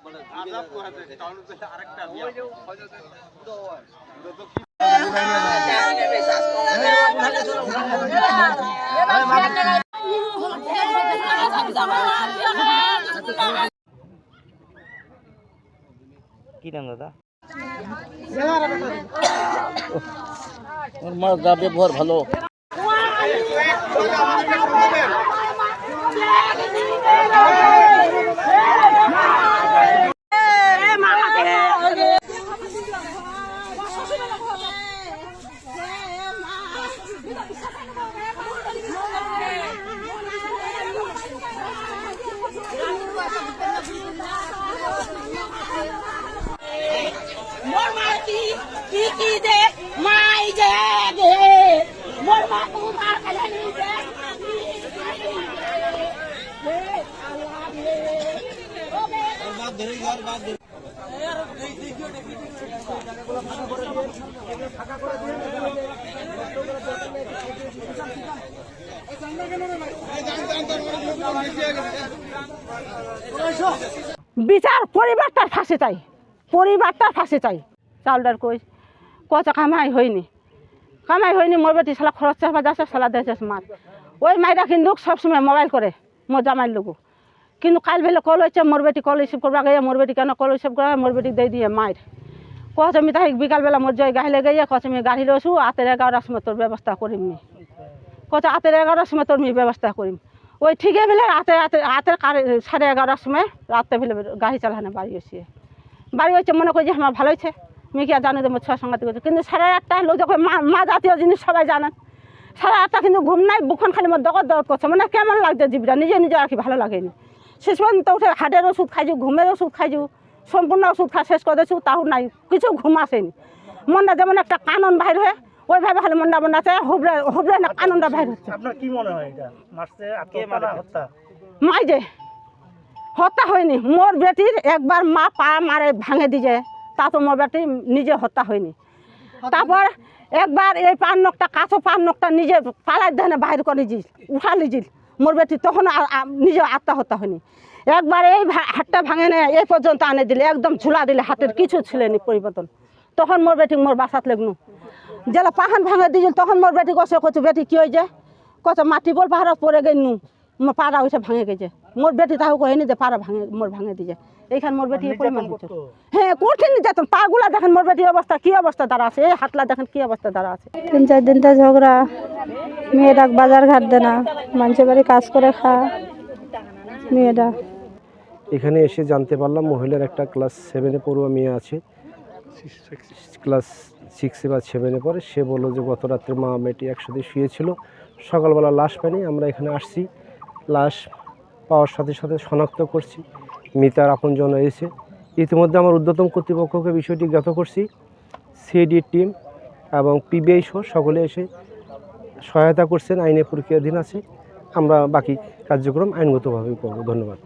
কি নাম দাদা? ওর মার গা ব্যবহার ভালো। বিচার পরিবারটার ফাঁসি চাই, পরিবারটার ফাঁসি চাই। চাউলটার কই কত কামাই হয়নি, কামাই হয়নি। মোর বেটি সালা খরচ চাপা যাচ্ছে, সালা দিয়েছে মার। ওই মাইরা কিন্তু সবসময় মোবাইল করে মোর জামাইর লোক, কিন্তু কাল ভেলে কল হয়েছে মোর বেটি কল রিসিভ করবা গিয়ে মোর বেটি কেন কল রিসিভ করা, মোর বেটি দিয়ে দিয়ে মায়ের কচ আমি তাই বিকালবেলা মোর জয় গাহিলে গিয়ে কচ আমি গাড়ি লসু আতের 11টার সময় তোর ব্যবস্থা করিম নি, কচ আতের 11টার সময় তোর ব্যবস্থা করিম। ওই ঠিকই ফেলে হাতের 11:30 সময় রাত্রে ফেলে গাড়ি চালানো বাড়ি এসে বাড়ি হয়েছে মনে করি যে আমার ভালো হয়েছে, আমি কি আর জানি যে মোর ছয় সঙ্গাতি করছে। কিন্তু 8:30 লোক যখন মা জাতীয় জিনিস সবাই জানেন, 8:30 কিন্তু ঘুম নাই, বুকখান খালি মোর দগদ দগদ করছে, মানে কেমন লাগছে জীবটা, নিজে নিজে আর কি ভালো লাগেনি। শেষ পর্যন্ত উঠে হার্টের ওষুধ খাইছু, ঘুমের ওষুধ খাইছু, সম্পূর্ণ ওষুধ খাওয়া শেষ করে দিয়েছু, তাও নাই কিছু ঘুম আসেনি। মনটা যেমন একটা কানন বাইর হয়ে ওইভাবে খালি মন্ডা আছে, হুবড়ে হুবড়ে না কাননটা বাইর হচ্ছে। আপনার কি মনে হয় এটা মারছে আজকে মারা হত্যা? মাই যে হত্যা হয়নি, মোর বেটির একবার মা পা মারে ভাঙে দিয়ে তা তো মোর বেটি নিজে হত্যা হয়নি। তারপর একবার এই পান নখটা কাঁচো পান নখটা নিজে পালাই ধানে বাইর করে দিল, উঠা লিজিল মোর বেটি, তখন নিজে আত্মহত্যা হয়নি। একবার এই হাতটা ভাঙে নেয় এই পর্যন্ত আনে দিলে, একদম ঝুলা দিলে, হাতের কিছু ছিলেনি পরিবর্তন, তখন মোর বেটি মোর বাসাত লেগনু জেলা পাহান ভাঙে দিয়েছিল। তখন মোর বেটি কছে কচু বেটি কি হয়ে যায়, কত মাটি বল পাহাড়ত পরে গেনু, মোর পাড়া ওইসব ভাঙে গেছে। মোর বেটি তাও কহেনি যে পাড়া ভাঙে মোর ভাঙে দিয়ে এইখান মোর বেটি পরিমাণ হচ্ছে। হ্যাঁ কঠিন নির্যাতন, পাগুলা দেখেন মোর বেটির অবস্থা কি অবস্থা দ্বারা আছে, এই হাতলা দেখেন কি অবস্থা দ্বারা আছে। 3-4 দিনটা ঝগড়া, মেয়েরা বাজার ঘাট দেয় না, মানুষের বাড়ি কাজ করে খায় মেয়েরা। এখানে এসে জানতে পারলাম মহিলার একটা ক্লাস 7-এ পড়ুয়া মেয়ে আছে, ক্লাস 6 বা 7-এ পড়ে। সে বললো যে গত রাত্রে মা মেয়েটি একসাথে শুয়েছিল, সকালবেলা লাশ পাইনি, আমরা এখানে আসছি, লাশ পাওয়ার সাথে সাথে শনাক্ত করছি, মৃতার আপনজন এসে ইতিমধ্যে আমার ঊর্ধ্বতন কর্তৃপক্ষকে বিষয়টি জ্ঞাত করছি। সিআইডি টিম এবং পিবিআই সহ সকলে এসে সহায়তা করছেন, আইনের প্রক্রিয়াধীন আছে। আমরা বাকি কার্যক্রম আইনগতভাবেই করব। ধন্যবাদ।